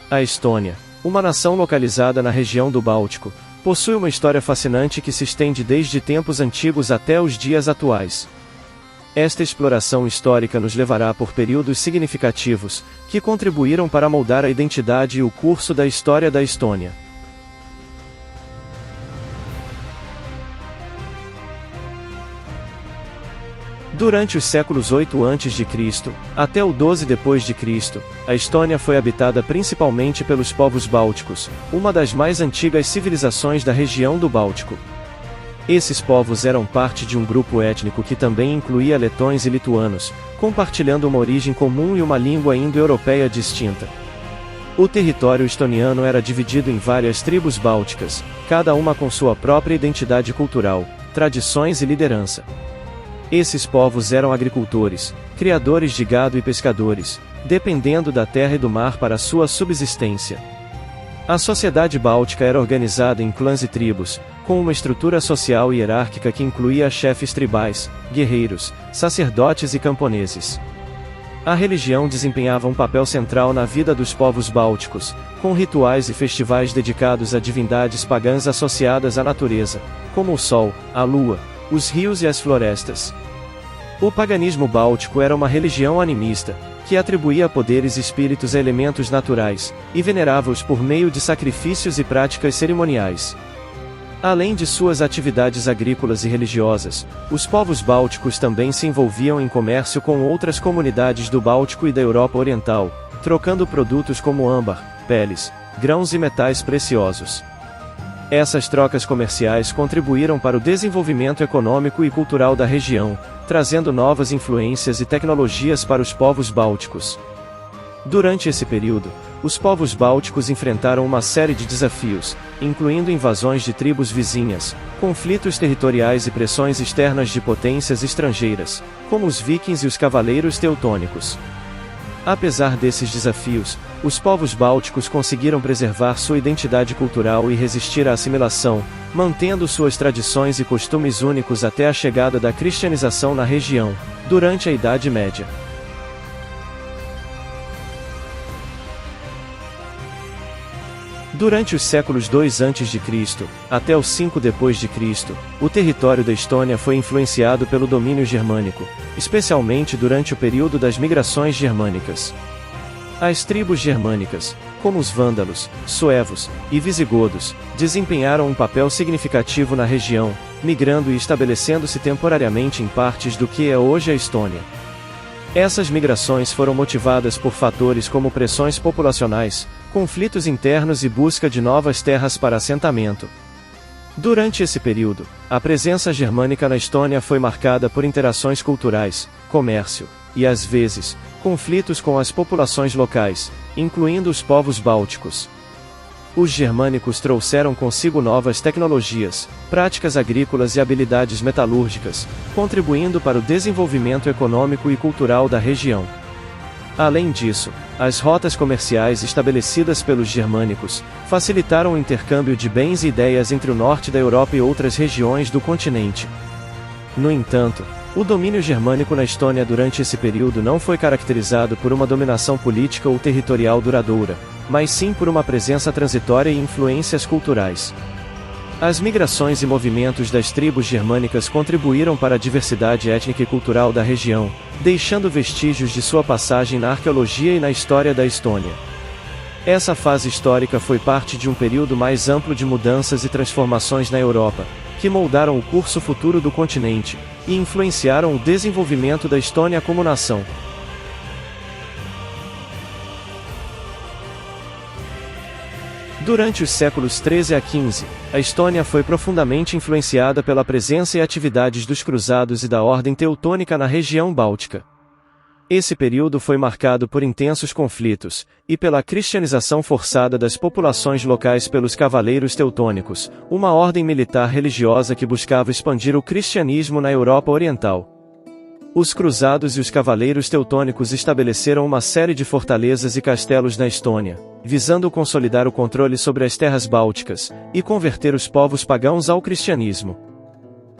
A Estônia, uma nação localizada na região do Báltico, possui uma história fascinante que se estende desde tempos antigos até os dias atuais. Esta exploração histórica nos levará por períodos significativos, que contribuíram para moldar a identidade e o curso da história da Estônia. Durante os séculos 8 a.C. até o 12 d.C., a Estônia foi habitada principalmente pelos povos bálticos, uma das mais antigas civilizações da região do Báltico. Esses povos eram parte de um grupo étnico que também incluía letões e lituanos, compartilhando uma origem comum e uma língua indo-europeia distinta. O território estoniano era dividido em várias tribos bálticas, cada uma com sua própria identidade cultural, tradições e liderança. Esses povos eram agricultores, criadores de gado e pescadores, dependendo da terra e do mar para sua subsistência. A sociedade báltica era organizada em clãs e tribos, com uma estrutura social e hierárquica que incluía chefes tribais, guerreiros, sacerdotes e camponeses. A religião desempenhava um papel central na vida dos povos bálticos, com rituais e festivais dedicados a divindades pagãs associadas à natureza, como o sol, a lua, os rios e as florestas. O paganismo báltico era uma religião animista, que atribuía poderes e espíritos a elementos naturais, e venerava-os por meio de sacrifícios e práticas cerimoniais. Além de suas atividades agrícolas e religiosas, os povos bálticos também se envolviam em comércio com outras comunidades do Báltico e da Europa Oriental, trocando produtos como âmbar, peles, grãos e metais preciosos. Essas trocas comerciais contribuíram para o desenvolvimento econômico e cultural da região, trazendo novas influências e tecnologias para os povos bálticos. Durante esse período, os povos bálticos enfrentaram uma série de desafios, incluindo invasões de tribos vizinhas, conflitos territoriais e pressões externas de potências estrangeiras, como os vikings e os cavaleiros teutônicos. Apesar desses desafios, os povos bálticos conseguiram preservar sua identidade cultural e resistir à assimilação, mantendo suas tradições e costumes únicos até a chegada da cristianização na região, durante a Idade Média. Durante os séculos 2 a.C. até o 5 d.C., o território da Estônia foi influenciado pelo domínio germânico, especialmente durante o período das migrações germânicas. As tribos germânicas, como os vândalos, suevos e visigodos, desempenharam um papel significativo na região, migrando e estabelecendo-se temporariamente em partes do que é hoje a Estônia. Essas migrações foram motivadas por fatores como pressões populacionais, conflitos internos e busca de novas terras para assentamento. Durante esse período, a presença germânica na Estônia foi marcada por interações culturais, comércio, e às vezes, conflitos com as populações locais, incluindo os povos bálticos. Os germânicos trouxeram consigo novas tecnologias, práticas agrícolas e habilidades metalúrgicas, contribuindo para o desenvolvimento econômico e cultural da região. Além disso, as rotas comerciais estabelecidas pelos germânicos facilitaram o intercâmbio de bens e ideias entre o norte da Europa e outras regiões do continente. No entanto, o domínio germânico na Estônia durante esse período não foi caracterizado por uma dominação política ou territorial duradoura, mas sim por uma presença transitória e influências culturais. As migrações e movimentos das tribos germânicas contribuíram para a diversidade étnica e cultural da região, deixando vestígios de sua passagem na arqueologia e na história da Estônia. Essa fase histórica foi parte de um período mais amplo de mudanças e transformações na Europa, que moldaram o curso futuro do continente, e influenciaram o desenvolvimento da Estônia como nação. Durante os séculos 13 a 15, a Estônia foi profundamente influenciada pela presença e atividades dos cruzados e da Ordem Teutônica na região báltica. Esse período foi marcado por intensos conflitos, e pela cristianização forçada das populações locais pelos cavaleiros teutônicos, uma ordem militar religiosa que buscava expandir o cristianismo na Europa Oriental. Os cruzados e os cavaleiros teutônicos estabeleceram uma série de fortalezas e castelos na Estônia, visando consolidar o controle sobre as terras bálticas, e converter os povos pagãos ao cristianismo.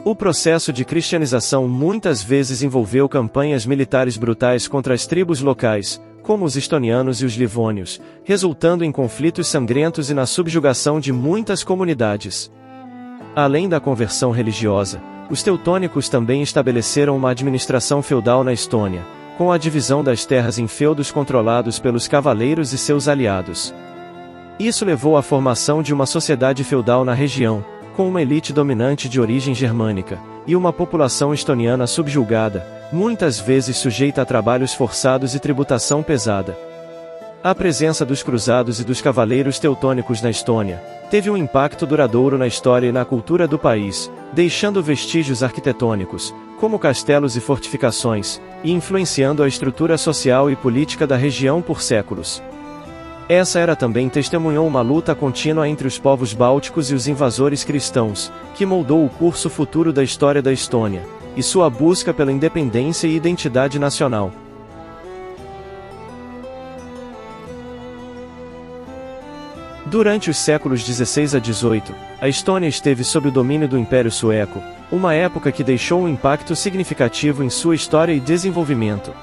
O processo de cristianização muitas vezes envolveu campanhas militares brutais contra as tribos locais, como os estonianos e os livônios, resultando em conflitos sangrentos e na subjugação de muitas comunidades. Além da conversão religiosa, os teutônicos também estabeleceram uma administração feudal na Estônia, com a divisão das terras em feudos controlados pelos cavaleiros e seus aliados. Isso levou à formação de uma sociedade feudal na região, com uma elite dominante de origem germânica, e uma população estoniana subjugada, muitas vezes sujeita a trabalhos forçados e tributação pesada. A presença dos cruzados e dos cavaleiros teutônicos na Estônia teve um impacto duradouro na história e na cultura do país, deixando vestígios arquitetônicos, como castelos e fortificações, e influenciando a estrutura social e política da região por séculos. Essa era também testemunhou uma luta contínua entre os povos bálticos e os invasores cristãos, que moldou o curso futuro da história da Estônia, e sua busca pela independência e identidade nacional. Durante os séculos XVI a XVIII, a Estônia esteve sob o domínio do Império Sueco, uma época que deixou um impacto significativo em sua história e desenvolvimento.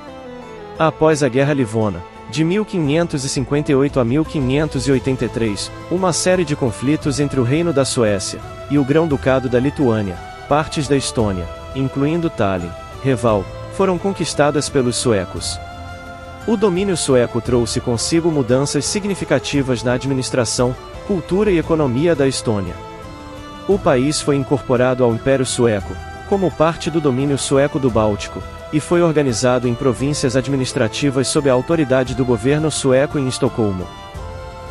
Após a Guerra Livona, de 1558 a 1583, uma série de conflitos entre o Reino da Suécia e o Grão-Ducado da Lituânia, partes da Estônia, incluindo Tallinn, Reval, foram conquistadas pelos suecos. O domínio sueco trouxe consigo mudanças significativas na administração, cultura e economia da Estônia. O país foi incorporado ao Império Sueco, como parte do domínio sueco do Báltico, e foi organizado em províncias administrativas sob a autoridade do governo sueco em Estocolmo.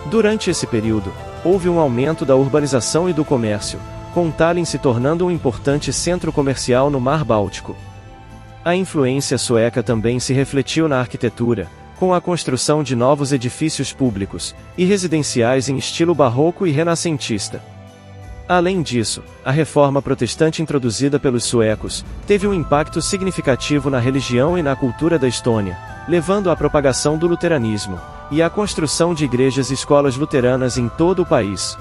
Durante esse período, houve um aumento da urbanização e do comércio, com Tallinn se tornando um importante centro comercial no Mar Báltico. A influência sueca também se refletiu na arquitetura, com a construção de novos edifícios públicos e residenciais em estilo barroco e renascentista. Além disso, a reforma protestante introduzida pelos suecos teve um impacto significativo na religião e na cultura da Estônia, levando à propagação do luteranismo e à construção de igrejas e escolas luteranas em todo o país.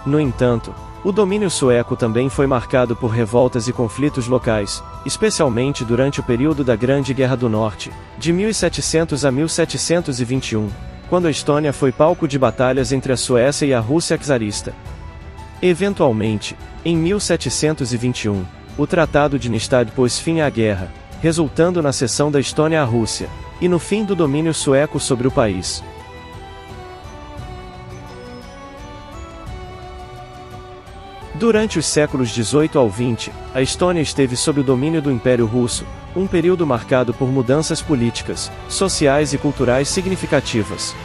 No entanto, o domínio sueco também foi marcado por revoltas e conflitos locais, especialmente durante o período da Grande Guerra do Norte, de 1700 a 1721, quando a Estônia foi palco de batalhas entre a Suécia e a Rússia czarista. Eventualmente, em 1721, o Tratado de Nystad pôs fim à guerra, resultando na cessão da Estônia à Rússia, e no fim do domínio sueco sobre o país. Durante os séculos XVIII ao XX, a Estônia esteve sob o domínio do Império Russo, um período marcado por mudanças políticas, sociais e culturais significativas.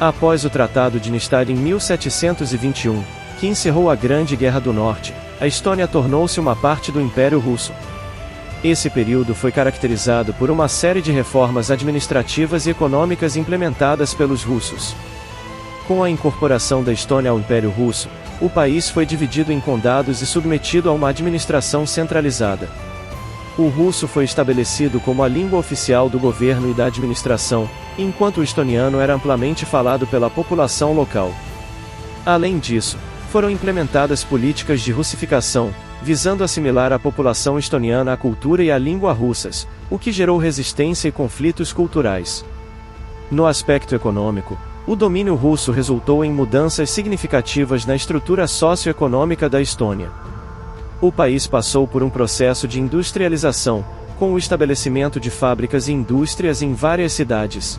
Após o Tratado de Nystad em 1721, que encerrou a Grande Guerra do Norte, a Estônia tornou-se uma parte do Império Russo. Esse período foi caracterizado por uma série de reformas administrativas e econômicas implementadas pelos russos. Com a incorporação da Estônia ao Império Russo, o país foi dividido em condados e submetido a uma administração centralizada. O russo foi estabelecido como a língua oficial do governo e da administração, enquanto o estoniano era amplamente falado pela população local. Além disso, foram implementadas políticas de russificação, visando assimilar a população estoniana à cultura e à língua russas, o que gerou resistência e conflitos culturais. No aspecto econômico, o domínio russo resultou em mudanças significativas na estrutura socioeconômica da Estônia. O país passou por um processo de industrialização, com o estabelecimento de fábricas e indústrias em várias cidades.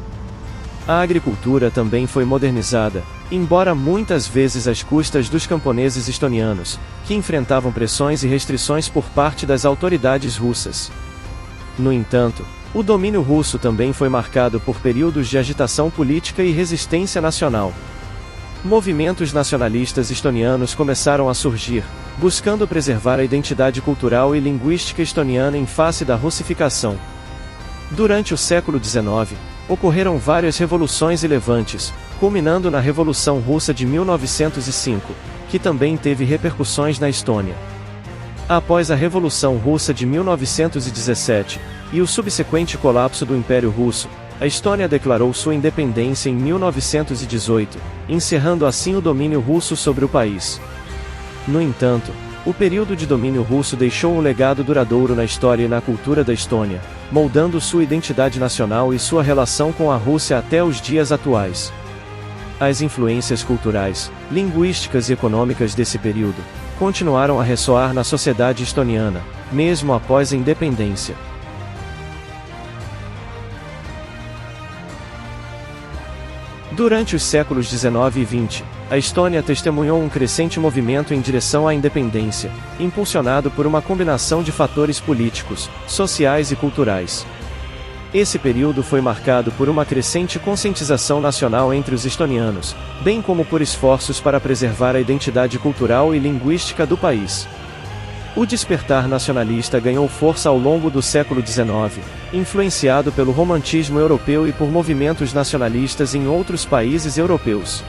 A agricultura também foi modernizada, embora muitas vezes às custas dos camponeses estonianos, que enfrentavam pressões e restrições por parte das autoridades russas. No entanto, o domínio russo também foi marcado por períodos de agitação política e resistência nacional. Movimentos nacionalistas estonianos começaram a surgir, buscando preservar a identidade cultural e linguística estoniana em face da russificação. Durante o século XIX, ocorreram várias revoluções e levantes, culminando na Revolução Russa de 1905, que também teve repercussões na Estônia. Após a Revolução Russa de 1917, e o subsequente colapso do Império Russo, a Estônia declarou sua independência em 1918, encerrando assim o domínio russo sobre o país. No entanto, o período de domínio russo deixou um legado duradouro na história e na cultura da Estônia, moldando sua identidade nacional e sua relação com a Rússia até os dias atuais. As influências culturais, linguísticas e econômicas desse período continuaram a ressoar na sociedade estoniana, mesmo após a independência. Durante os séculos XIX e XX, a Estônia testemunhou um crescente movimento em direção à independência, impulsionado por uma combinação de fatores políticos, sociais e culturais. Esse período foi marcado por uma crescente conscientização nacional entre os estonianos, bem como por esforços para preservar a identidade cultural e linguística do país. O despertar nacionalista ganhou força ao longo do século XIX, influenciado pelo romantismo europeu e por movimentos nacionalistas em outros países europeus.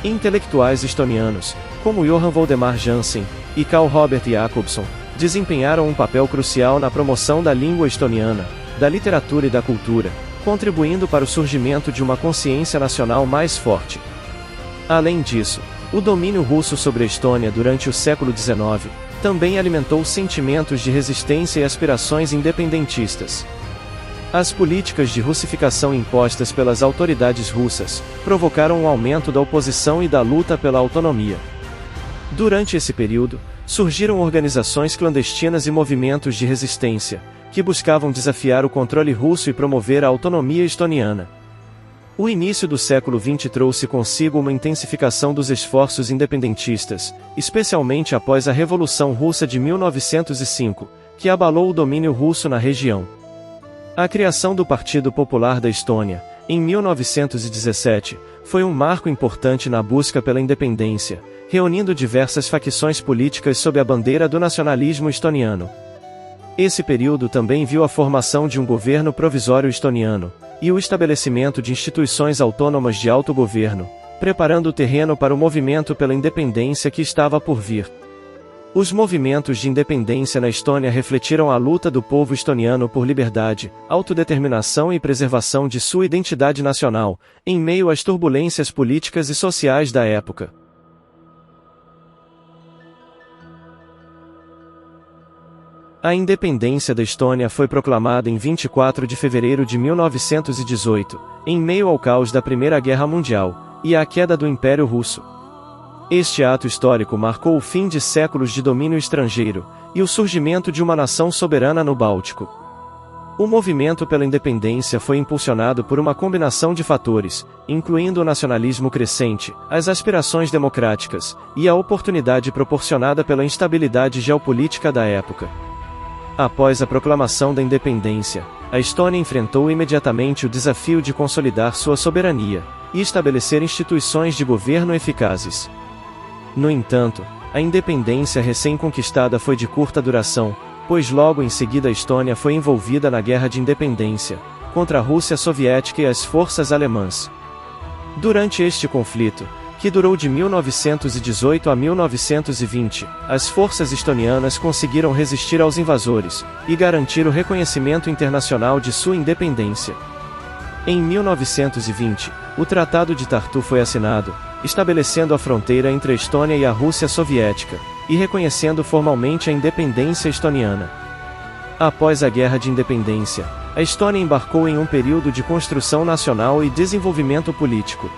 Intelectuais estonianos, como Johan Voldemar Jannsen e Carl Robert Jacobson, desempenharam um papel crucial na promoção da língua estoniana, da literatura e da cultura, contribuindo para o surgimento de uma consciência nacional mais forte. Além disso, o domínio russo sobre a Estônia durante o século XIX também alimentou sentimentos de resistência e aspirações independentistas. As políticas de russificação impostas pelas autoridades russas provocaram um aumento da oposição e da luta pela autonomia. Durante esse período, surgiram organizações clandestinas e movimentos de resistência, que buscavam desafiar o controle russo e promover a autonomia estoniana. O início do século XX trouxe consigo uma intensificação dos esforços independentistas, especialmente após a Revolução Russa de 1905, que abalou o domínio russo na região. A criação do Partido Popular da Estônia, em 1917, foi um marco importante na busca pela independência, reunindo diversas facções políticas sob a bandeira do nacionalismo estoniano. Esse período também viu a formação de um governo provisório estoniano, e o estabelecimento de instituições autônomas de autogoverno, preparando o terreno para o movimento pela independência que estava por vir. Os movimentos de independência na Estônia refletiram a luta do povo estoniano por liberdade, autodeterminação e preservação de sua identidade nacional, em meio às turbulências políticas e sociais da época. A independência da Estônia foi proclamada em 24 de fevereiro de 1918, em meio ao caos da Primeira Guerra Mundial, e à queda do Império Russo. Este ato histórico marcou o fim de séculos de domínio estrangeiro, e o surgimento de uma nação soberana no Báltico. O movimento pela independência foi impulsionado por uma combinação de fatores, incluindo o nacionalismo crescente, as aspirações democráticas, e a oportunidade proporcionada pela instabilidade geopolítica da época. Após a proclamação da independência, a Estônia enfrentou imediatamente o desafio de consolidar sua soberania e estabelecer instituições de governo eficazes. No entanto, a independência recém-conquistada foi de curta duração, pois logo em seguida a Estônia foi envolvida na Guerra de Independência, contra a Rússia Soviética e as forças alemãs. Durante este conflito, que durou de 1918 a 1920, as forças estonianas conseguiram resistir aos invasores e garantir o reconhecimento internacional de sua independência. Em 1920, o Tratado de Tartu foi assinado, estabelecendo a fronteira entre a Estônia e a Rússia Soviética, e reconhecendo formalmente a independência estoniana. Após a Guerra de Independência, a Estônia embarcou em um período de construção nacional e desenvolvimento político.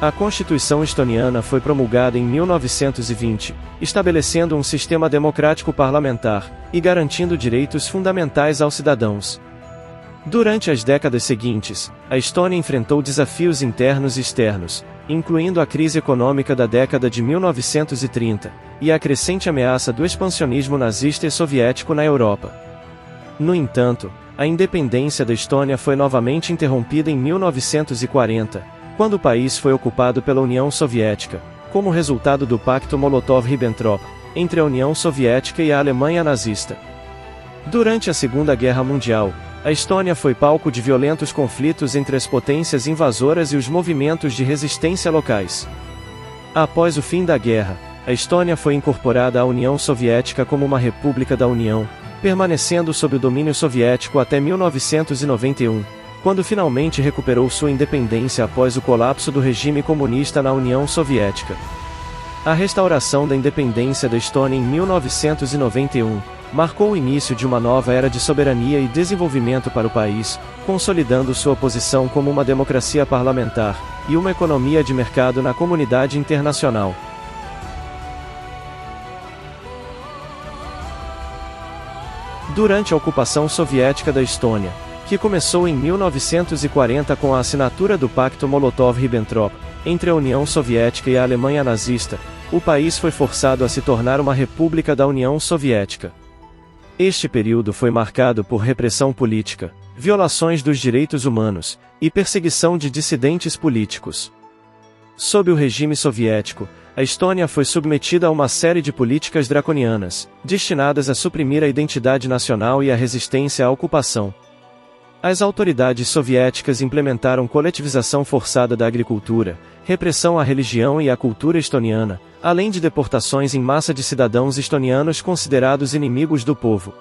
A Constituição estoniana foi promulgada em 1920, estabelecendo um sistema democrático parlamentar e garantindo direitos fundamentais aos cidadãos. Durante as décadas seguintes, a Estônia enfrentou desafios internos e externos, incluindo a crise econômica da década de 1930 e a crescente ameaça do expansionismo nazista e soviético na Europa. No entanto, a independência da Estônia foi novamente interrompida em 1940, quando o país foi ocupado pela União Soviética, como resultado do Pacto Molotov-Ribbentrop, entre a União Soviética e a Alemanha nazista. Durante a Segunda Guerra Mundial, a Estônia foi palco de violentos conflitos entre as potências invasoras e os movimentos de resistência locais. Após o fim da guerra, a Estônia foi incorporada à União Soviética como uma república da União, permanecendo sob o domínio soviético até 1991. Quando finalmente recuperou sua independência após o colapso do regime comunista na União Soviética. A restauração da independência da Estônia em 1991 marcou o início de uma nova era de soberania e desenvolvimento para o país, consolidando sua posição como uma democracia parlamentar e uma economia de mercado na comunidade internacional. Durante a ocupação soviética da Estônia, que começou em 1940 com a assinatura do Pacto Molotov-Ribbentrop, entre a União Soviética e a Alemanha nazista, o país foi forçado a se tornar uma república da União Soviética. Este período foi marcado por repressão política, violações dos direitos humanos, e perseguição de dissidentes políticos. Sob o regime soviético, a Estônia foi submetida a uma série de políticas draconianas, destinadas a suprimir a identidade nacional e a resistência à ocupação. As autoridades soviéticas implementaram coletivização forçada da agricultura, repressão à religião e à cultura estoniana, além de deportações em massa de cidadãos estonianos considerados inimigos do povo.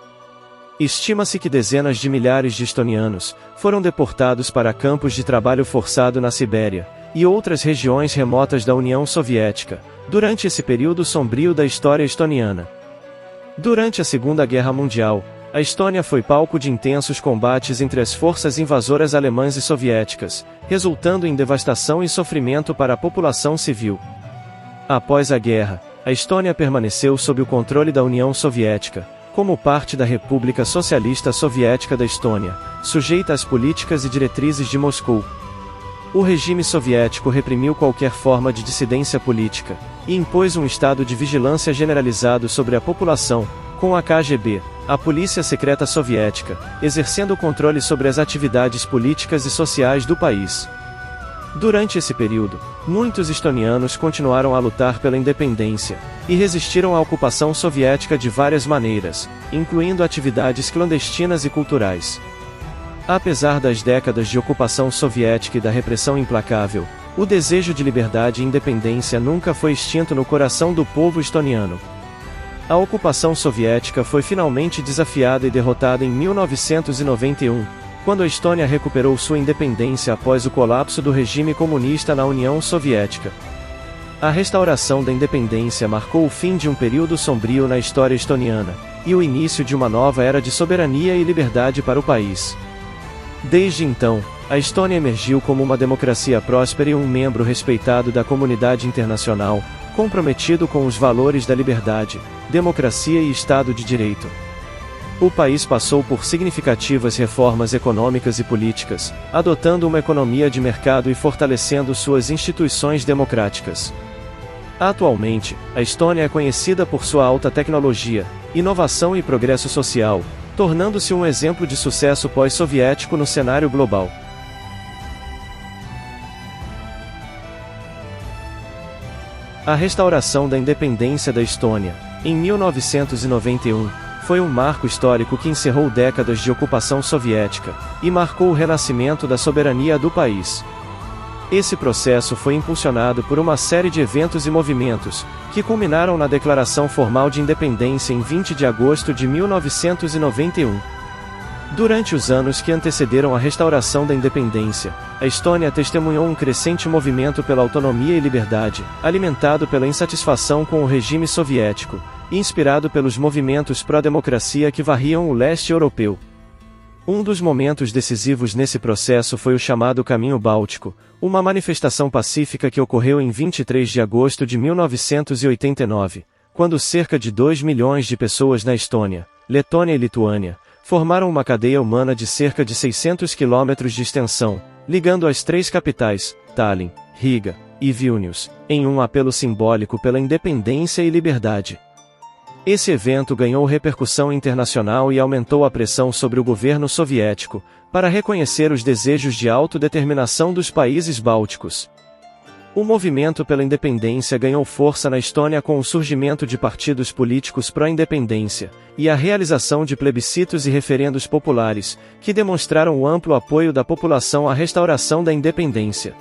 Estima-se que dezenas de milhares de estonianos foram deportados para campos de trabalho forçado na Sibéria e outras regiões remotas da União Soviética, durante esse período sombrio da história estoniana. Durante a Segunda Guerra Mundial, a Estônia foi palco de intensos combates entre as forças invasoras alemãs e soviéticas, resultando em devastação e sofrimento para a população civil. Após a guerra, a Estônia permaneceu sob o controle da União Soviética, como parte da República Socialista Soviética da Estônia, sujeita às políticas e diretrizes de Moscou. O regime soviético reprimiu qualquer forma de dissidência política, e impôs um estado de vigilância generalizado sobre a população, com a KGB, a Polícia Secreta Soviética, exercendo controle sobre as atividades políticas e sociais do país. Durante esse período, muitos estonianos continuaram a lutar pela independência, e resistiram à ocupação soviética de várias maneiras, incluindo atividades clandestinas e culturais. Apesar das décadas de ocupação soviética e da repressão implacável, o desejo de liberdade e independência nunca foi extinto no coração do povo estoniano. A ocupação soviética foi finalmente desafiada e derrotada em 1991, quando a Estônia recuperou sua independência após o colapso do regime comunista na União Soviética. A restauração da independência marcou o fim de um período sombrio na história estoniana, e o início de uma nova era de soberania e liberdade para o país. Desde então, a Estônia emergiu como uma democracia próspera e um membro respeitado da comunidade internacional, comprometido com os valores da liberdade, democracia e Estado de Direito. O país passou por significativas reformas econômicas e políticas, adotando uma economia de mercado e fortalecendo suas instituições democráticas. Atualmente, a Estônia é conhecida por sua alta tecnologia, inovação e progresso social, tornando-se um exemplo de sucesso pós-soviético no cenário global. A restauração da independência da Estônia, em 1991, foi um marco histórico que encerrou décadas de ocupação soviética, e marcou o renascimento da soberania do país. Esse processo foi impulsionado por uma série de eventos e movimentos, que culminaram na Declaração Formal de Independência em 20 de agosto de 1991. Durante os anos que antecederam a restauração da independência, a Estônia testemunhou um crescente movimento pela autonomia e liberdade, alimentado pela insatisfação com o regime soviético, e inspirado pelos movimentos pró-democracia que varriam o leste europeu. Um dos momentos decisivos nesse processo foi o chamado Caminho Báltico, uma manifestação pacífica que ocorreu em 23 de agosto de 1989, quando cerca de 2 milhões de pessoas na Estônia, Letônia e Lituânia, formaram uma cadeia humana de cerca de 600 quilômetros de extensão, ligando as três capitais, Tallinn, Riga e Vilnius, em um apelo simbólico pela independência e liberdade. Esse evento ganhou repercussão internacional e aumentou a pressão sobre o governo soviético, para reconhecer os desejos de autodeterminação dos países bálticos. O movimento pela independência ganhou força na Estônia com o surgimento de partidos políticos pró-independência, e a realização de plebiscitos e referendos populares, que demonstraram o amplo apoio da população à restauração da independência.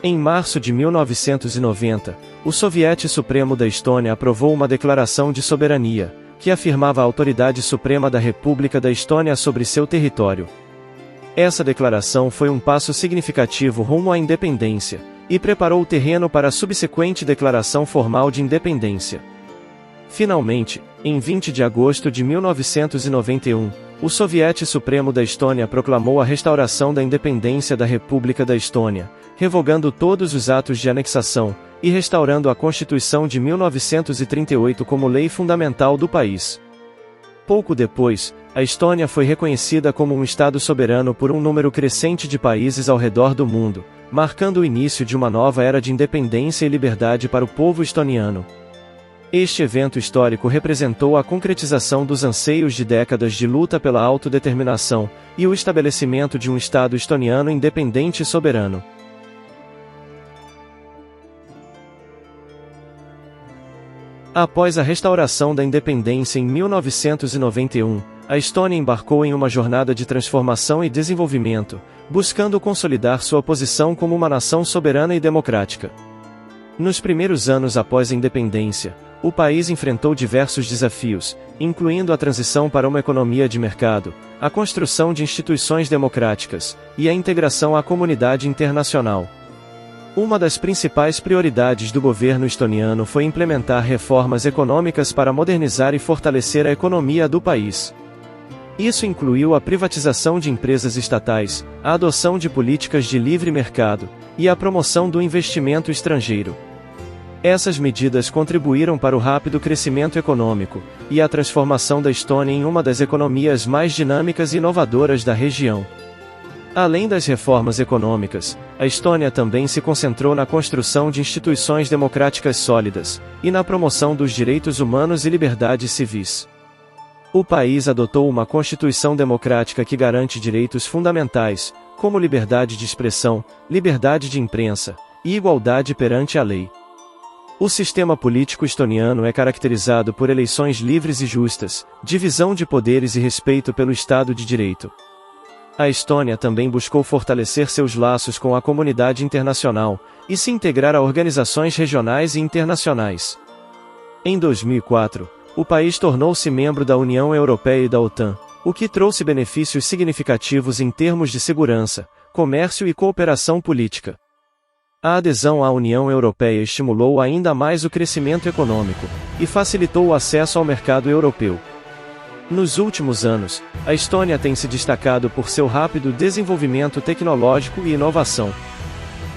Em março de 1990, o Soviete Supremo da Estônia aprovou uma declaração de soberania, que afirmava a autoridade suprema da República da Estônia sobre seu território. Essa declaração foi um passo significativo rumo à independência, e preparou o terreno para a subsequente declaração formal de independência. Finalmente, Em 20 de agosto de 1991, o Soviete Supremo da Estônia proclamou a restauração da independência da República da Estônia, revogando todos os atos de anexação, e restaurando a Constituição de 1938 como lei fundamental do país. Pouco depois, a Estônia foi reconhecida como um Estado soberano por um número crescente de países ao redor do mundo, marcando o início de uma nova era de independência e liberdade para o povo estoniano. Este evento histórico representou a concretização dos anseios de décadas de luta pela autodeterminação, e o estabelecimento de um Estado estoniano independente e soberano. Após a restauração da independência em 1991, a Estônia embarcou em uma jornada de transformação e desenvolvimento, buscando consolidar sua posição como uma nação soberana e democrática. Nos primeiros anos após a independência, o país enfrentou diversos desafios, incluindo a transição para uma economia de mercado, a construção de instituições democráticas, e a integração à comunidade internacional. Uma das principais prioridades do governo estoniano foi implementar reformas econômicas para modernizar e fortalecer a economia do país. Isso incluiu a privatização de empresas estatais, a adoção de políticas de livre mercado, e a promoção do investimento estrangeiro. Essas medidas contribuíram para o rápido crescimento econômico, e a transformação da Estônia em uma das economias mais dinâmicas e inovadoras da região. Além das reformas econômicas, a Estônia também se concentrou na construção de instituições democráticas sólidas, e na promoção dos direitos humanos e liberdades civis. O país adotou uma Constituição democrática que garante direitos fundamentais, como liberdade de expressão, liberdade de imprensa, e igualdade perante a lei. O sistema político estoniano é caracterizado por eleições livres e justas, divisão de poderes e respeito pelo Estado de Direito. A Estônia também buscou fortalecer seus laços com a comunidade internacional, e se integrar a organizações regionais e internacionais. Em 2004, o país tornou-se membro da União Europeia e da OTAN, o que trouxe benefícios significativos em termos de segurança, comércio e cooperação política. A adesão à União Europeia estimulou ainda mais o crescimento econômico, e facilitou o acesso ao mercado europeu. Nos últimos anos, a Estônia tem se destacado por seu rápido desenvolvimento tecnológico e inovação.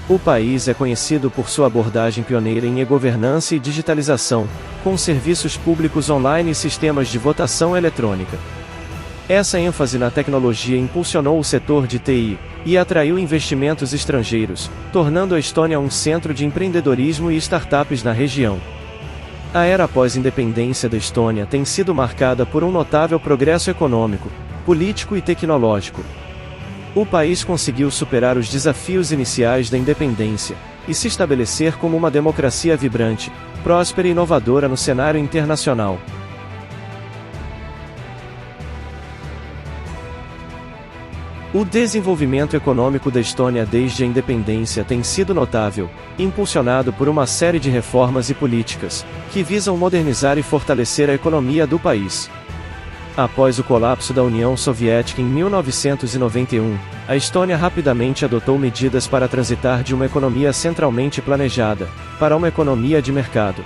O país é conhecido por sua abordagem pioneira em e-governança e digitalização, com serviços públicos online e sistemas de votação eletrônica. Essa ênfase na tecnologia impulsionou o setor de TI, e atraiu investimentos estrangeiros, tornando a Estônia um centro de empreendedorismo e startups na região. A era pós-independência da Estônia tem sido marcada por um notável progresso econômico, político e tecnológico. O país conseguiu superar os desafios iniciais da independência, e se estabelecer como uma democracia vibrante, próspera e inovadora no cenário internacional. O desenvolvimento econômico da Estônia desde a independência tem sido notável, impulsionado por uma série de reformas e políticas, que visam modernizar e fortalecer a economia do país. Após o colapso da União Soviética em 1991, a Estônia rapidamente adotou medidas para transitar de uma economia centralmente planejada, para uma economia de mercado.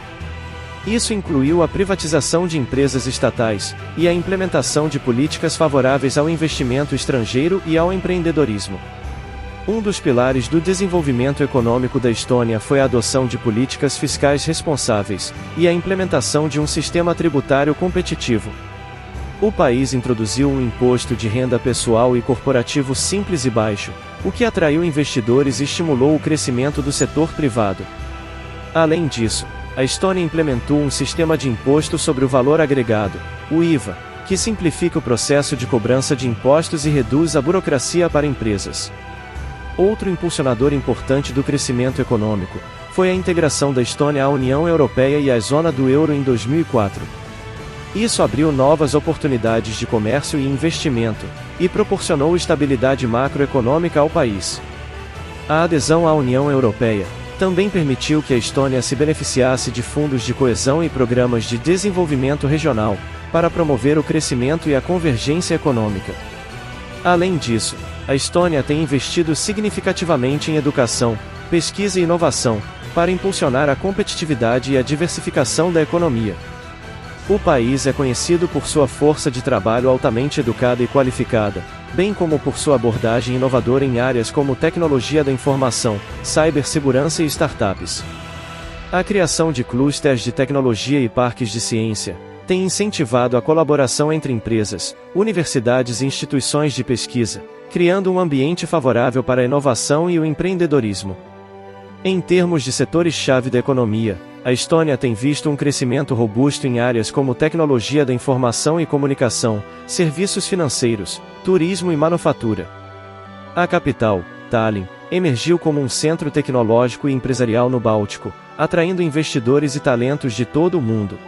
Isso incluiu a privatização de empresas estatais, e a implementação de políticas favoráveis ao investimento estrangeiro e ao empreendedorismo. Um dos pilares do desenvolvimento econômico da Estônia foi a adoção de políticas fiscais responsáveis, e a implementação de um sistema tributário competitivo. O país introduziu um imposto de renda pessoal e corporativo simples e baixo, o que atraiu investidores e estimulou o crescimento do setor privado. Além disso, a Estônia implementou um sistema de imposto sobre o valor agregado, o IVA, que simplifica o processo de cobrança de impostos e reduz a burocracia para empresas. Outro impulsionador importante do crescimento econômico foi a integração da Estônia à União Europeia e à zona do euro em 2004. Isso abriu novas oportunidades de comércio e investimento, e proporcionou estabilidade macroeconômica ao país. A adesão à União Europeia também permitiu que a Estônia se beneficiasse de fundos de coesão e programas de desenvolvimento regional, para promover o crescimento e a convergência econômica. Além disso, a Estônia tem investido significativamente em educação, pesquisa e inovação, para impulsionar a competitividade e a diversificação da economia. O país é conhecido por sua força de trabalho altamente educada e qualificada, bem como por sua abordagem inovadora em áreas como tecnologia da informação, cibersegurança e startups. A criação de clústeres de tecnologia e parques de ciência tem incentivado a colaboração entre empresas, universidades e instituições de pesquisa, criando um ambiente favorável para a inovação e o empreendedorismo. Em termos de setores-chave da economia, a Estônia tem visto um crescimento robusto em áreas como tecnologia da informação e comunicação, serviços financeiros, turismo e manufatura. A capital, Tallinn, emergiu como um centro tecnológico e empresarial no Báltico, atraindo investidores e talentos de todo o mundo.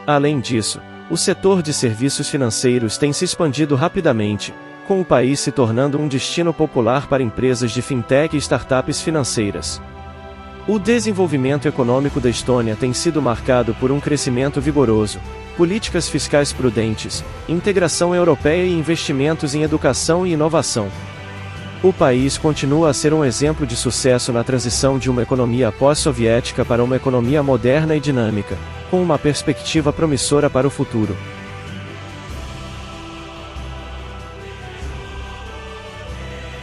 Além disso, o setor de serviços financeiros tem se expandido rapidamente, com o país se tornando um destino popular para empresas de fintech e startups financeiras. O desenvolvimento econômico da Estônia tem sido marcado por um crescimento vigoroso, políticas fiscais prudentes, integração europeia e investimentos em educação e inovação. O país continua a ser um exemplo de sucesso na transição de uma economia pós-soviética para uma economia moderna e dinâmica, com uma perspectiva promissora para o futuro.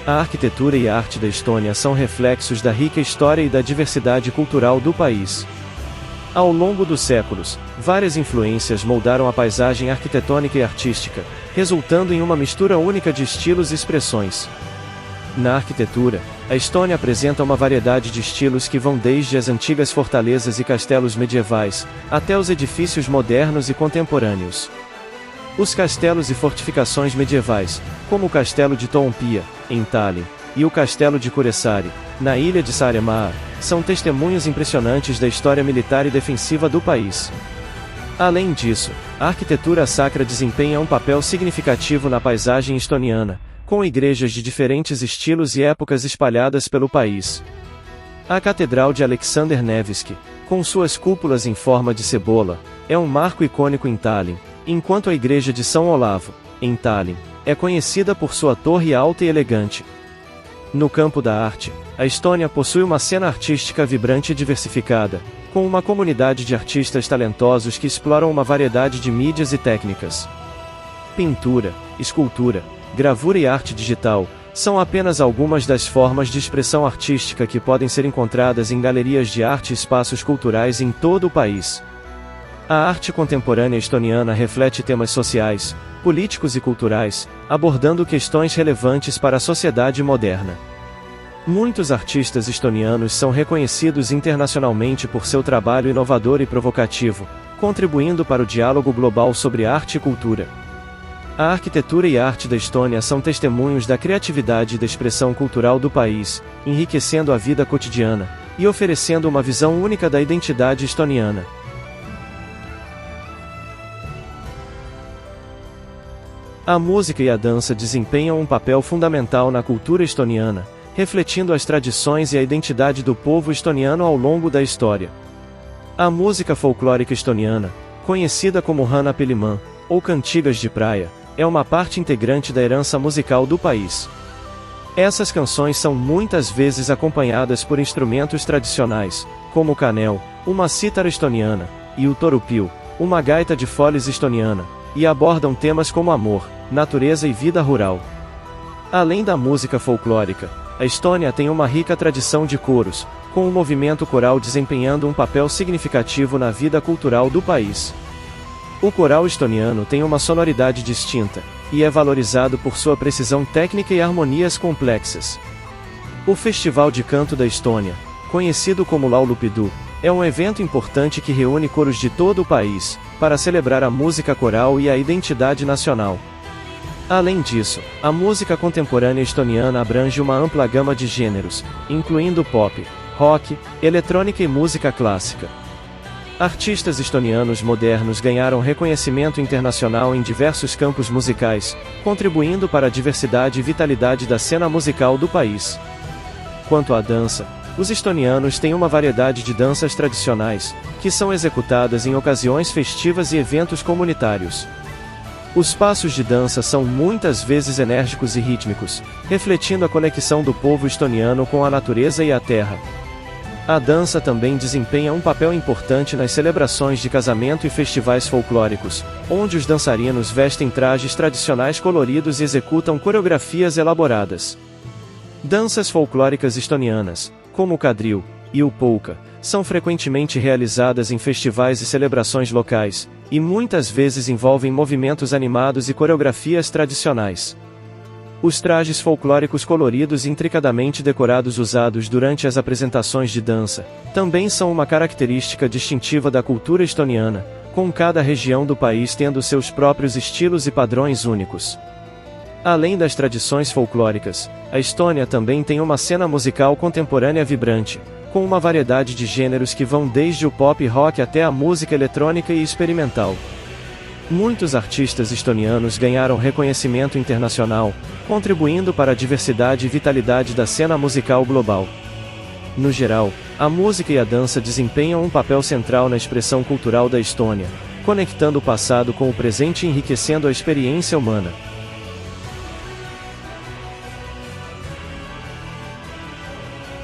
A arquitetura e a arte da Estônia são reflexos da rica história e da diversidade cultural do país. Ao longo dos séculos, várias influências moldaram a paisagem arquitetônica e artística, resultando em uma mistura única de estilos e expressões. Na arquitetura, a Estônia apresenta uma variedade de estilos que vão desde as antigas fortalezas e castelos medievais, até os edifícios modernos e contemporâneos. Os castelos e fortificações medievais, como o Castelo de Toompea, em Tallinn, e o Castelo de Kuressaare, na ilha de Saaremaa, são testemunhos impressionantes da história militar e defensiva do país. Além disso, a arquitetura sacra desempenha um papel significativo na paisagem estoniana, com igrejas de diferentes estilos e épocas espalhadas pelo país. A Catedral de Alexander Nevsky, com suas cúpulas em forma de cebola, é um marco icônico em Tallinn, enquanto a Igreja de São Olavo, em Tallinn, é conhecida por sua torre alta e elegante. No campo da arte, a Estônia possui uma cena artística vibrante e diversificada, com uma comunidade de artistas talentosos que exploram uma variedade de mídias e técnicas. Pintura, escultura, gravura e arte digital são apenas algumas das formas de expressão artística que podem ser encontradas em galerias de arte e espaços culturais em todo o país. A arte contemporânea estoniana reflete temas sociais, políticos e culturais, abordando questões relevantes para a sociedade moderna. Muitos artistas estonianos são reconhecidos internacionalmente por seu trabalho inovador e provocativo, contribuindo para o diálogo global sobre arte e cultura. A arquitetura e a arte da Estônia são testemunhos da criatividade e da expressão cultural do país, enriquecendo a vida cotidiana e oferecendo uma visão única da identidade estoniana. A música e a dança desempenham um papel fundamental na cultura estoniana, refletindo as tradições e a identidade do povo estoniano ao longo da história. A música folclórica estoniana, conhecida como Hanapeliman, ou cantigas de praia, é uma parte integrante da herança musical do país. Essas canções são muitas vezes acompanhadas por instrumentos tradicionais, como o canel, uma cítara estoniana, e o torupil, uma gaita de foles estoniana, e abordam temas como amor, natureza e vida rural. Além da música folclórica, a Estônia tem uma rica tradição de coros, com o movimento coral desempenhando um papel significativo na vida cultural do país. O coral estoniano tem uma sonoridade distinta, e é valorizado por sua precisão técnica e harmonias complexas. O Festival de Canto da Estônia, conhecido como Laulupidu, é um evento importante que reúne coros de todo o país, para celebrar a música coral e a identidade nacional. Além disso, a música contemporânea estoniana abrange uma ampla gama de gêneros, incluindo pop, rock, eletrônica e música clássica. Artistas estonianos modernos ganharam reconhecimento internacional em diversos campos musicais, contribuindo para a diversidade e vitalidade da cena musical do país. Quanto à dança, os estonianos têm uma variedade de danças tradicionais, que são executadas em ocasiões festivas e eventos comunitários. Os passos de dança são muitas vezes enérgicos e rítmicos, refletindo a conexão do povo estoniano com a natureza e a terra. A dança também desempenha um papel importante nas celebrações de casamento e festivais folclóricos, onde os dançarinos vestem trajes tradicionais coloridos e executam coreografias elaboradas. Danças folclóricas estonianas, como o quadril e o polka, são frequentemente realizadas em festivais e celebrações locais, e muitas vezes envolvem movimentos animados e coreografias tradicionais. Os trajes folclóricos coloridos e intricadamente decorados usados durante as apresentações de dança, também são uma característica distintiva da cultura estoniana, com cada região do país tendo seus próprios estilos e padrões únicos. Além das tradições folclóricas, a Estônia também tem uma cena musical contemporânea vibrante, com uma variedade de gêneros que vão desde o pop rock até a música eletrônica e experimental. Muitos artistas estonianos ganharam reconhecimento internacional, contribuindo para a diversidade e vitalidade da cena musical global. No geral, a música e a dança desempenham um papel central na expressão cultural da Estônia, conectando o passado com o presente e enriquecendo a experiência humana.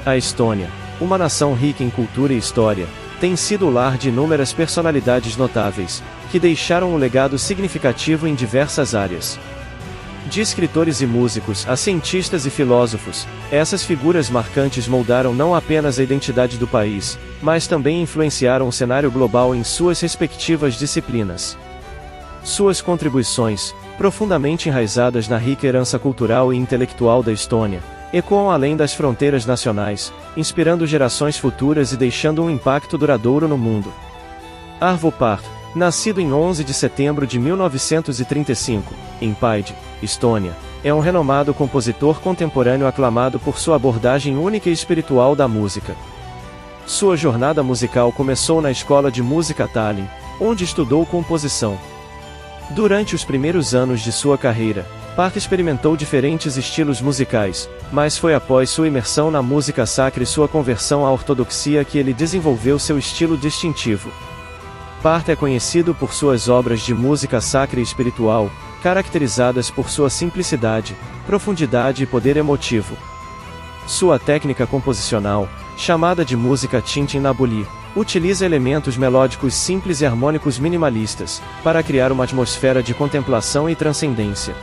A Estônia, uma nação rica em cultura e história, tem sido o lar de inúmeras personalidades notáveis, que deixaram um legado significativo em diversas áreas. De escritores e músicos a cientistas e filósofos, essas figuras marcantes moldaram não apenas a identidade do país, mas também influenciaram o cenário global em suas respectivas disciplinas. Suas contribuições, profundamente enraizadas na rica herança cultural e intelectual da Estônia, ecoam além das fronteiras nacionais, inspirando gerações futuras e deixando um impacto duradouro no mundo. Arvo Pärt, nascido em 11 de setembro de 1935, em Paide, Estônia, é um renomado compositor contemporâneo aclamado por sua abordagem única e espiritual da música. Sua jornada musical começou na Escola de Música Tallinn, onde estudou composição. Durante os primeiros anos de sua carreira, Pärt experimentou diferentes estilos musicais, mas foi após sua imersão na música sacra e sua conversão à ortodoxia que ele desenvolveu seu estilo distintivo. Pärt é conhecido por suas obras de música sacra e espiritual, caracterizadas por sua simplicidade, profundidade e poder emotivo. Sua técnica composicional, chamada de música Tintin Nabuli, utiliza elementos melódicos simples e harmônicos minimalistas, para criar uma atmosfera de contemplação e transcendência.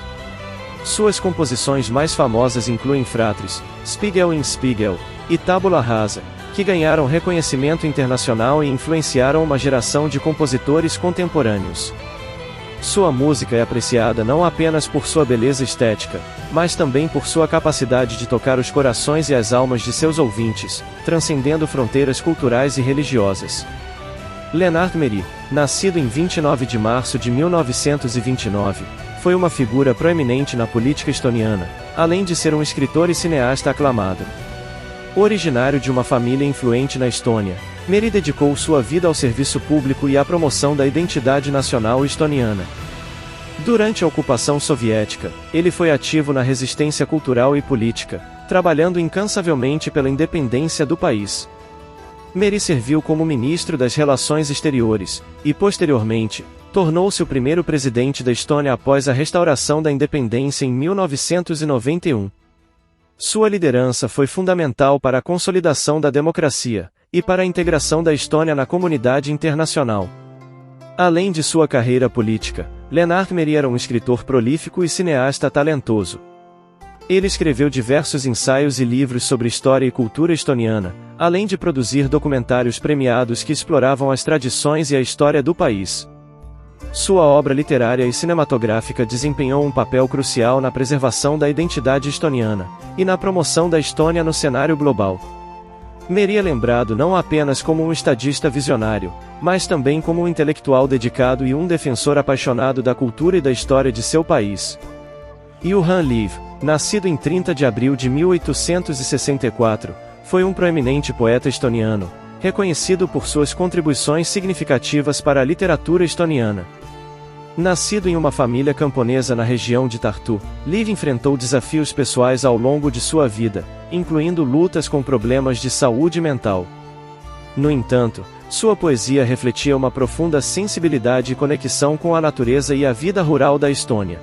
Suas composições mais famosas incluem Fratris, Spiegel in Spiegel, e Tabula Rasa, que ganharam reconhecimento internacional e influenciaram uma geração de compositores contemporâneos. Sua música é apreciada não apenas por sua beleza estética, mas também por sua capacidade de tocar os corações e as almas de seus ouvintes, transcendendo fronteiras culturais e religiosas. Lennart Meri, nascido em 29 de março de 1929, foi uma figura proeminente na política estoniana, além de ser um escritor e cineasta aclamado. Originário de uma família influente na Estônia, Meri dedicou sua vida ao serviço público e à promoção da identidade nacional estoniana. Durante a ocupação soviética, ele foi ativo na resistência cultural e política, trabalhando incansavelmente pela independência do país. Meri serviu como ministro das Relações Exteriores, e posteriormente, tornou-se o primeiro presidente da Estônia após a restauração da independência em 1991. Sua liderança foi fundamental para a consolidação da democracia, e para a integração da Estônia na comunidade internacional. Além de sua carreira política, Lennart Meri era um escritor prolífico e cineasta talentoso. Ele escreveu diversos ensaios e livros sobre história e cultura estoniana, além de produzir documentários premiados que exploravam as tradições e a história do país. Sua obra literária e cinematográfica desempenhou um papel crucial na preservação da identidade estoniana, e na promoção da Estônia no cenário global. Meri é lembrado não apenas como um estadista visionário, mas também como um intelectual dedicado e um defensor apaixonado da cultura e da história de seu país. Juhan Liv, nascido em 30 de abril de 1864, foi um proeminente poeta estoniano, reconhecido por suas contribuições significativas para a literatura estoniana. Nascido em uma família camponesa na região de Tartu, Liv enfrentou desafios pessoais ao longo de sua vida, incluindo lutas com problemas de saúde mental. No entanto, sua poesia refletia uma profunda sensibilidade e conexão com a natureza e a vida rural da Estônia.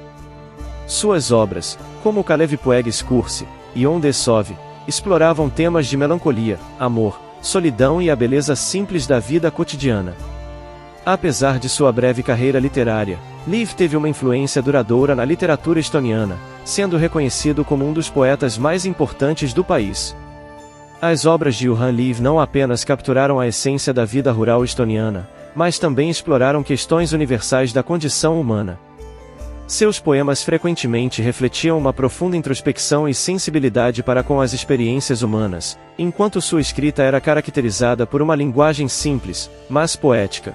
Suas obras, como Kalevipoeg Skursi e Onde Sove, exploravam temas de melancolia, amor, solidão e a beleza simples da vida cotidiana. Apesar de sua breve carreira literária, Liiv teve uma influência duradoura na literatura estoniana, sendo reconhecido como um dos poetas mais importantes do país. As obras de Juhan Liiv não apenas capturaram a essência da vida rural estoniana, mas também exploraram questões universais da condição humana. Seus poemas frequentemente refletiam uma profunda introspecção e sensibilidade para com as experiências humanas, enquanto sua escrita era caracterizada por uma linguagem simples, mas poética.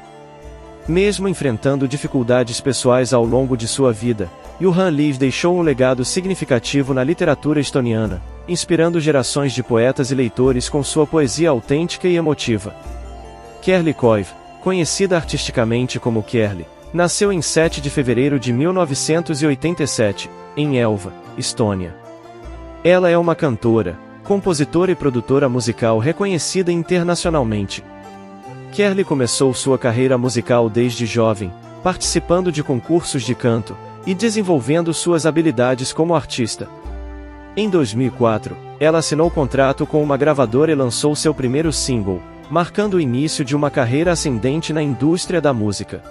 Mesmo enfrentando dificuldades pessoais ao longo de sua vida, Juhan Liiv deixou um legado significativo na literatura estoniana, inspirando gerações de poetas e leitores com sua poesia autêntica e emotiva. Kerli Koiv, conhecida artisticamente como Kerli, nasceu em 7 de fevereiro de 1987, em Elva, Estônia. Ela é uma cantora, compositora e produtora musical reconhecida internacionalmente. Kerli começou sua carreira musical desde jovem, participando de concursos de canto, e desenvolvendo suas habilidades como artista. Em 2004, ela assinou contrato com uma gravadora e lançou seu primeiro single, marcando o início de uma carreira ascendente na indústria da música.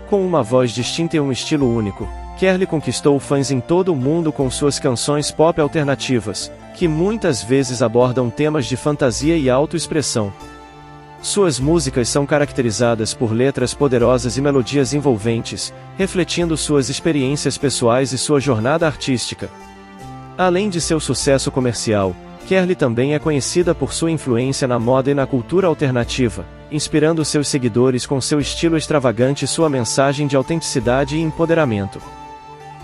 Com uma voz distinta e um estilo único, Kerli conquistou fãs em todo o mundo com suas canções pop alternativas, que muitas vezes abordam temas de fantasia e autoexpressão. Suas músicas são caracterizadas por letras poderosas e melodias envolventes, refletindo suas experiências pessoais e sua jornada artística. Além de seu sucesso comercial, Kerli também é conhecida por sua influência na moda e na cultura alternativa, inspirando seus seguidores com seu estilo extravagante e sua mensagem de autenticidade e empoderamento.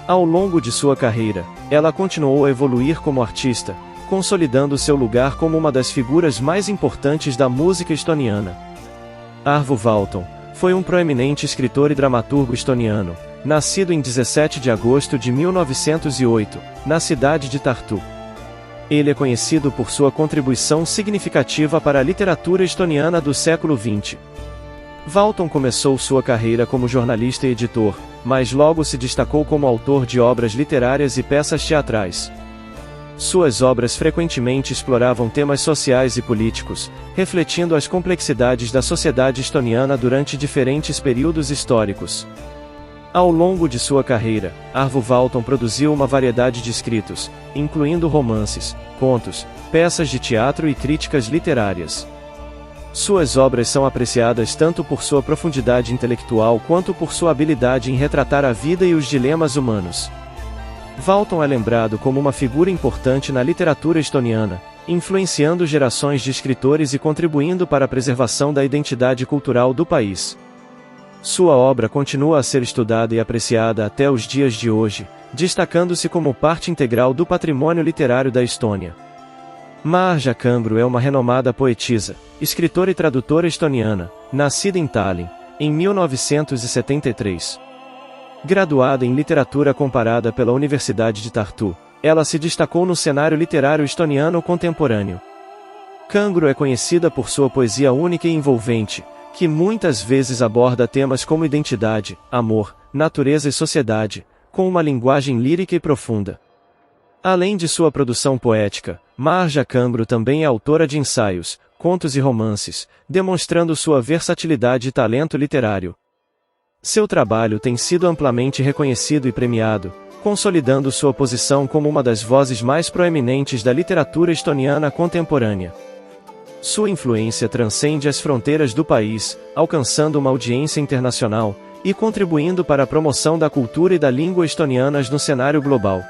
Ao longo de sua carreira, ela continuou a evoluir como artista, consolidando seu lugar como uma das figuras mais importantes da música estoniana. Arvo Valton foi um proeminente escritor e dramaturgo estoniano, nascido em 17 de agosto de 1908, na cidade de Tartu. Ele é conhecido por sua contribuição significativa para a literatura estoniana do século XX. Valton começou sua carreira como jornalista e editor, mas logo se destacou como autor de obras literárias e peças teatrais. Suas obras frequentemente exploravam temas sociais e políticos, refletindo as complexidades da sociedade estoniana durante diferentes períodos históricos. Ao longo de sua carreira, Arvo Valton produziu uma variedade de escritos, incluindo romances, contos, peças de teatro e críticas literárias. Suas obras são apreciadas tanto por sua profundidade intelectual quanto por sua habilidade em retratar a vida e os dilemas humanos. Valton é lembrado como uma figura importante na literatura estoniana, influenciando gerações de escritores e contribuindo para a preservação da identidade cultural do país. Sua obra continua a ser estudada e apreciada até os dias de hoje, destacando-se como parte integral do patrimônio literário da Estônia. Marja Kambru é uma renomada poetisa, escritora e tradutora estoniana, nascida em Tallinn, em 1973. Graduada em literatura comparada pela Universidade de Tartu, ela se destacou no cenário literário estoniano contemporâneo. Kambru é conhecida por sua poesia única e envolvente, que muitas vezes aborda temas como identidade, amor, natureza e sociedade, com uma linguagem lírica e profunda. Além de sua produção poética, Marja Kambru também é autora de ensaios, contos e romances, demonstrando sua versatilidade e talento literário. Seu trabalho tem sido amplamente reconhecido e premiado, consolidando sua posição como uma das vozes mais proeminentes da literatura estoniana contemporânea. Sua influência transcende as fronteiras do país, alcançando uma audiência internacional, e contribuindo para a promoção da cultura e da língua estonianas no cenário global.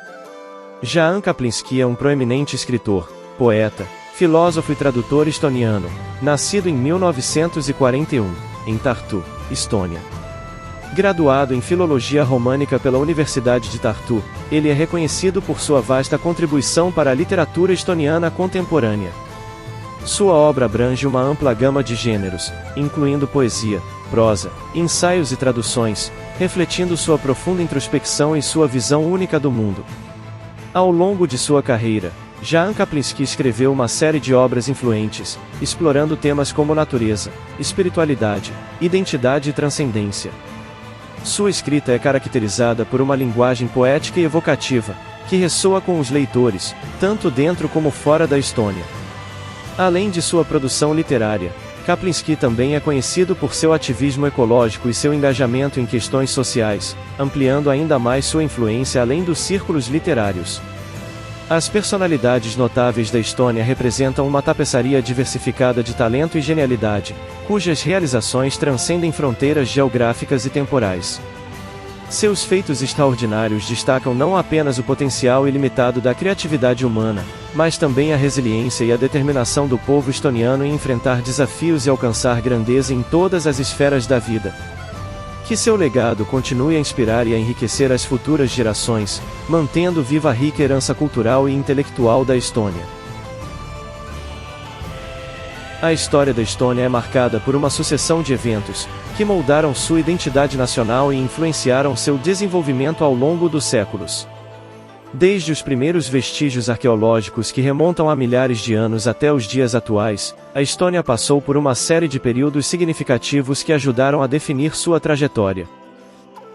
Jaan Kaplinski é um proeminente escritor, poeta, filósofo e tradutor estoniano, nascido em 1941, em Tartu, Estônia. Graduado em Filologia Românica pela Universidade de Tartu, ele é reconhecido por sua vasta contribuição para a literatura estoniana contemporânea. Sua obra abrange uma ampla gama de gêneros, incluindo poesia, prosa, ensaios e traduções, refletindo sua profunda introspecção e sua visão única do mundo. Ao longo de sua carreira, Jaan Kaplinski escreveu uma série de obras influentes, explorando temas como natureza, espiritualidade, identidade e transcendência. Sua escrita é caracterizada por uma linguagem poética e evocativa, que ressoa com os leitores, tanto dentro como fora da Estônia. Além de sua produção literária, Kaplinski também é conhecido por seu ativismo ecológico e seu engajamento em questões sociais, ampliando ainda mais sua influência além dos círculos literários. As personalidades notáveis da Estônia representam uma tapeçaria diversificada de talento e genialidade, cujas realizações transcendem fronteiras geográficas e temporais. Seus feitos extraordinários destacam não apenas o potencial ilimitado da criatividade humana, mas também a resiliência e a determinação do povo estoniano em enfrentar desafios e alcançar grandeza em todas as esferas da vida. Que seu legado continue a inspirar e a enriquecer as futuras gerações, mantendo viva a rica herança cultural e intelectual da Estônia. A história da Estônia é marcada por uma sucessão de eventos, que moldaram sua identidade nacional e influenciaram seu desenvolvimento ao longo dos séculos. Desde os primeiros vestígios arqueológicos que remontam a milhares de anos até os dias atuais, a Estônia passou por uma série de períodos significativos que ajudaram a definir sua trajetória.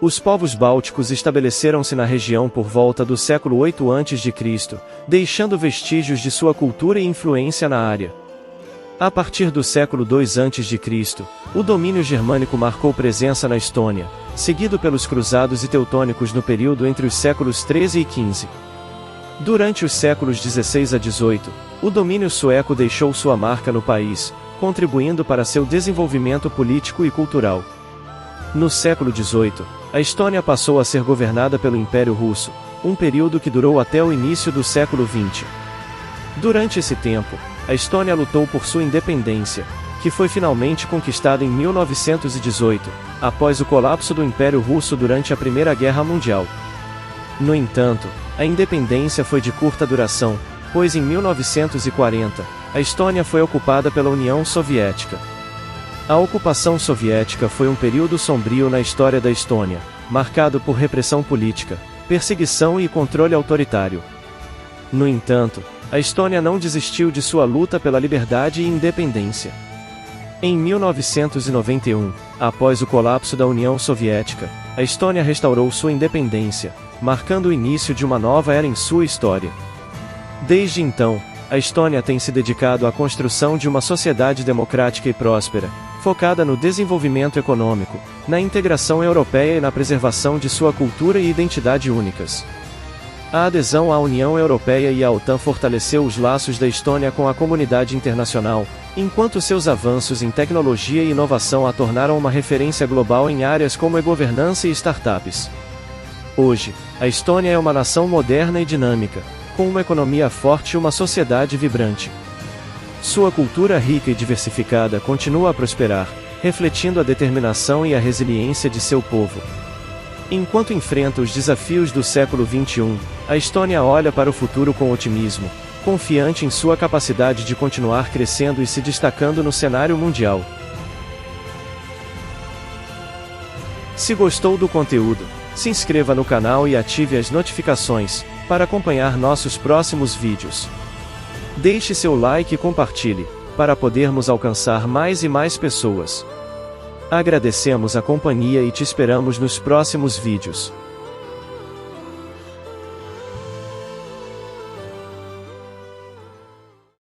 Os povos bálticos estabeleceram-se na região por volta do século 8 a.C., deixando vestígios de sua cultura e influência na área. A partir do século II a.C., o domínio germânico marcou presença na Estônia, seguido pelos cruzados e teutônicos no período entre os séculos XIII e XV. Durante os séculos XVI a XVIII, o domínio sueco deixou sua marca no país, contribuindo para seu desenvolvimento político e cultural. No século XVIII, a Estônia passou a ser governada pelo Império Russo, um período que durou até o início do século XX. Durante esse tempo, a Estônia lutou por sua independência, que foi finalmente conquistada em 1918, após o colapso do Império Russo durante a Primeira Guerra Mundial. No entanto, a independência foi de curta duração, pois em 1940, a Estônia foi ocupada pela União Soviética. A ocupação soviética foi um período sombrio na história da Estônia, marcado por repressão política, perseguição e controle autoritário. No entanto, a Estônia não desistiu de sua luta pela liberdade e independência. Em 1991, após o colapso da União Soviética, a Estônia restaurou sua independência, marcando o início de uma nova era em sua história. Desde então, a Estônia tem se dedicado à construção de uma sociedade democrática e próspera, focada no desenvolvimento econômico, na integração europeia e na preservação de sua cultura e identidade únicas. A adesão à União Europeia e à OTAN fortaleceu os laços da Estônia com a comunidade internacional, enquanto seus avanços em tecnologia e inovação a tornaram uma referência global em áreas como e-governança e startups. Hoje, a Estônia é uma nação moderna e dinâmica, com uma economia forte e uma sociedade vibrante. Sua cultura rica e diversificada continua a prosperar, refletindo a determinação e a resiliência de seu povo. Enquanto enfrenta os desafios do século XXI, a Estônia olha para o futuro com otimismo, confiante em sua capacidade de continuar crescendo e se destacando no cenário mundial. Se gostou do conteúdo, se inscreva no canal e ative as notificações, para acompanhar nossos próximos vídeos. Deixe seu like e compartilhe, para podermos alcançar mais e mais pessoas. Agradecemos a companhia e te esperamos nos próximos vídeos.